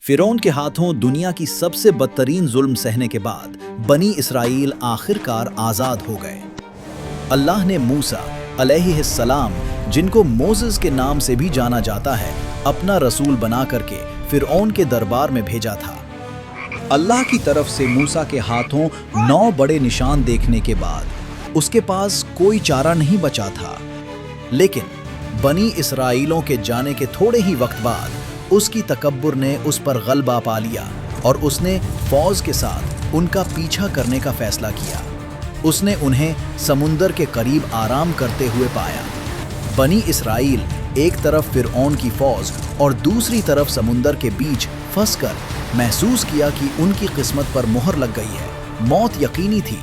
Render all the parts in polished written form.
फिरौन के हाथों दुनिया की सबसे बदतरीन जुल्म सहने के बाद बनी इसराइल आखिरकार आज़ाद हो गए। अल्लाह ने मूसा अलैहिस्सलाम, जिनको मोसेस के नाम से भी जाना जाता है, अपना रसूल बना करके फिरौन के दरबार में भेजा था। अल्लाह की तरफ से मूसा के हाथों 9 बड़े निशान देखने के बाद उसके पास कोई चारा नहीं बचा था। लेकिन बनी इसराइलों के जाने के थोड़े ही वक्त बाद उसकी तकब्बुर ने उस पर गलबा पा लिया और उसने फौज के साथ उनका पीछा करने का फैसला किया। उसने उन्हें समुंदर के करीब आराम करते हुए पाया। बनी इसराइल एक तरफ फिरौन की फौज और दूसरी तरफ समुंदर के बीच फंसकर महसूस किया कि उनकी किस्मत पर मुहर लग गई है, मौत यकीनी थी।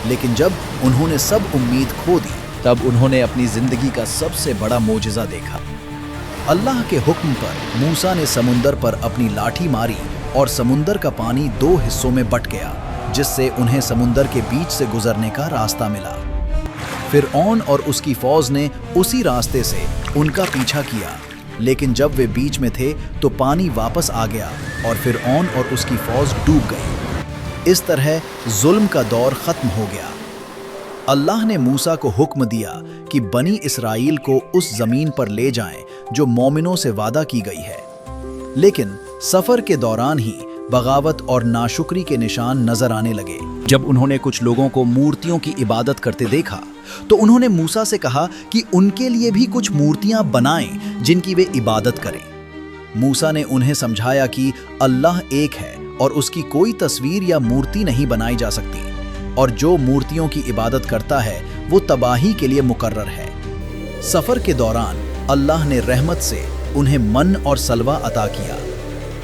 लेकिन जब उन्होंने सब उम्मीद खो दी, तब उन्होंने अपनी जिंदगी का सबसे बड़ा मोजिज़ा देखा। अल्लाह के हुक्म पर मूसा ने समुंदर पर अपनी लाठी मारी और समुंदर का पानी 2 हिस्सों में बंट गया, जिससे उन्हें समुंदर के बीच से गुजरने का रास्ता मिला। फिरौन और उसकी फौज ने उसी रास्ते से उनका पीछा किया, लेकिन जब वे बीच में थे तो पानी वापस आ गया और फिरौन और उसकी फौज डूब गई। इस तरह जुल्म का दौर खत्म हो गया। अल्लाह ने मूसा को हुक्म दिया कि बनी इसराइल को उस जमीन पर ले जाएं जो मोमिनों से वादा की गई है। लेकिन सफर के दौरान ही बगावत और नाशुक्री के निशान नजर आने लगे। जब उन्होंने कुछ लोगों को मूर्तियों की इबादत करते देखा तो उन्होंने मूसा से कहा कि उनके लिए भी कुछ मूर्तियां बनाएं जिनकी वे इबादत करें। मूसा ने उन्हें समझाया कि अल्लाह एक है और उसकी कोई तस्वीर या मूर्ति नहीं बनाई जा सकती, और जो मूर्तियों की इबादत करता है वो तबाही के लिए मुकर्रर है। सफर के दौरान अल्लाह ने रहमत से उन्हें मन और सलवा अता किया,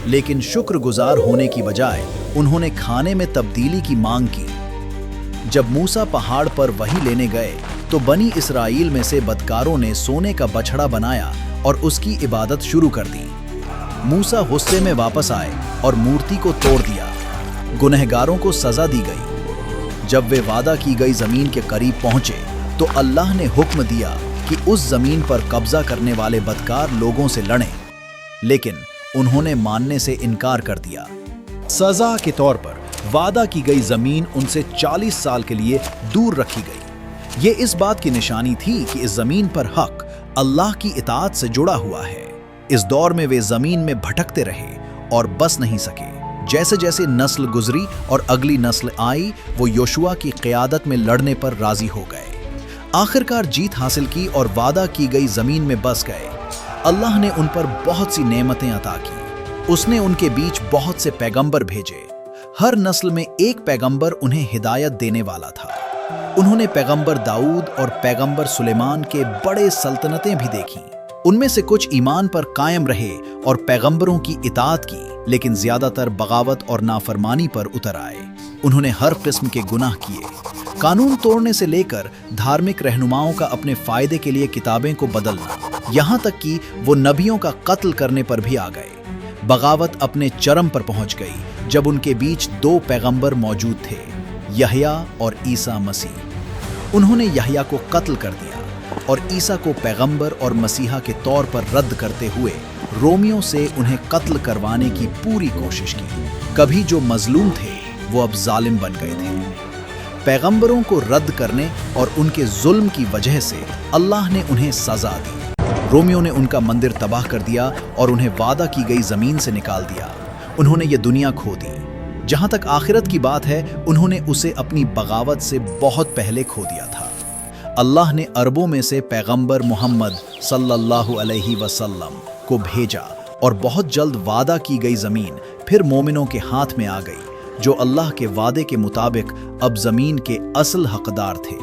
लेकिन शुक्रगुजार होने की बजाय उन्होंने खाने में तब्दीली की मांग की। जब मूसा पहाड़ पर वही लेने गए तो बनी इसराइल में से बदकारों ने सोने का बछड़ा बनाया और उसकी इबादत शुरू कर दी। मूसा गुस्से में वापस आए और मूर्ति को तोड़ दिया। गुनहगारों को सजा दी गई। जब वे वादा की गई जमीन के करीब पहुंचे तो अल्लाह ने हुक्म दिया कि उस जमीन पर कब्जा करने वाले बदकार लोगों से लड़ें, लेकिन उन्होंने मानने से इनकार कर दिया। सजा के तौर पर वादा की गई जमीन उनसे 40 साल के लिए दूर रखी गई। ये इस बात की निशानी थी कि इस जमीन पर हक अल्लाह की इताअत से जुड़ा हुआ है। इस दौर में वे जमीन में भटकते रहे और बस नहीं सके। जैसे जैसे नस्ल गुजरी और अगली नस्ल आई, वो योशुआ की क़यादत में लड़ने पर राजी हो गए। आखिरकार जीत हासिल की और वादा की गई जमीन में बस गए। अल्लाह ने उन पर बहुत सी नेमतें अता की। उसने उनके बीच बहुत से पैगंबर भेजे। हर नस्ल में एक पैगंबर उन्हें हिदायत देने वाला था। उन्होंने पैगंबर दाऊद और पैगंबर सुलेमान के बड़े सल्तनतें भी देखीं। उनमें से कुछ ईमान पर कायम रहे और पैगंबरों की इताअत की, लेकिन ज्यादातर बगावत और नाफरमानी पर उतर आए। उन्होंने हर किस्म के गुनाह किए, कानून तोड़ने से लेकर धार्मिक रहनुमाओं का अपने फायदे के लिए किताबें को बदलना, यहाँ तक कि वो नबियों का कत्ल करने पर भी आ गए। बगावत अपने चरम पर पहुंच गई जब उनके बीच 2 पैगंबर मौजूद थे, यहया और ईसा मसीह। उन्होंने यहया को कत्ल कर दिया और ईसा को पैगंबर और मसीहा के तौर पर रद्द करते हुए रोमियों से उन्हें कत्ल करवाने की पूरी कोशिश की। कभी जो मजलूम थे वो अब जालिम बन गए थे। पैगंबरों को रद्द करने और उनके जुल्म की वजह से अल्लाह ने उन्हें सजा दी। रोमियों ने उनका मंदिर तबाह कर दिया और उन्हें वादा की गई जमीन से निकाल दिया। उन्होंने ये दुनिया खो दी। जहां तक आखिरत की बात है, उन्होंने उसे अपनी बगावत से बहुत पहले खो दिया था। अल्लाह ने अरबों में से पैगंबर मोहम्मद सल्लल्लाहु अलैहि वसल्लम को भेजा और बहुत जल्द वादा की गई जमीन फिर मोमिनों के हाथ में आ गई, जो अल्लाह के वादे के मुताबिक अब जमीन के असल हकदार थे।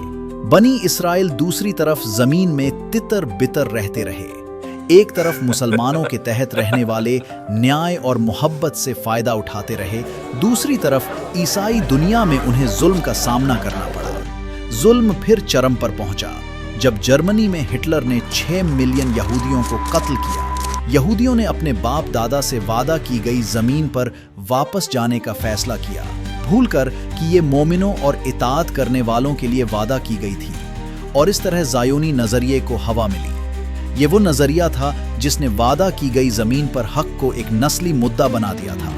बनी इसराइल दूसरी तरफ जमीन में तितर बितर रहते रहे। एक तरफ मुसलमानों के तहत रहने वाले न्याय और मोहब्बत से फायदा उठाते रहे, दूसरी तरफ ईसाई दुनिया में उन्हें जुल्म का सामना करना पड़ा। जुल्म फिर चरम पर पहुंचा जब जर्मनी में हिटलर ने 6 मिलियन यहूदियों को कत्ल किया। यहूदियों ने अपने बाप दादा से वादा की गई जमीन पर वापस जाने का फैसला किया, भूलकर कि ये मोमिनों और इताअत करने वालों के लिए वादा की गई थी, और इस तरह ज़ायोनी नजरिए को हवा मिली। یہ وہ نظریہ تھا جس نے وعدہ کی گئی زمین پر حق کو ایک نسلی مدعا بنا دیا تھا۔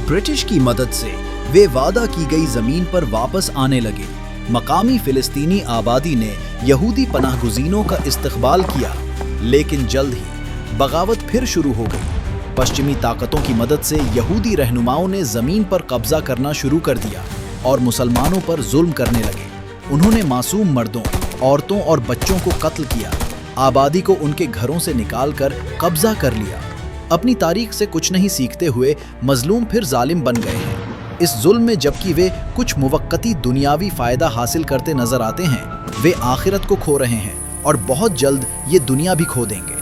برٹش کی مدد سے وہ وعدہ کی گئی زمین پر واپس آنے لگے۔ مقامی فلسطینی آبادی نے یہودی پناہ گزینوں کا استقبال کیا، لیکن جلد ہی بغاوت پھر شروع ہو گئی۔ پشچمی طاقتوں کی مدد سے یہودی رہنماؤں نے زمین پر قبضہ کرنا شروع کر دیا اور مسلمانوں پر ظلم کرنے لگے۔ انہوں نے معصوم مردوں، عورتوں اور بچوں کو قتل کیا، آبادی کو ان کے گھروں سے نکال کر قبضہ کر لیا۔ اپنی تاریخ سے کچھ نہیں سیکھتے ہوئے مظلوم پھر ظالم بن گئے ہیں۔ اس ظلم میں جبکہ وہ کچھ موقتی دنیاوی فائدہ حاصل کرتے نظر آتے ہیں، وہ آخرت کو کھو رہے ہیں اور بہت جلد یہ دنیا بھی کھو دیں گے۔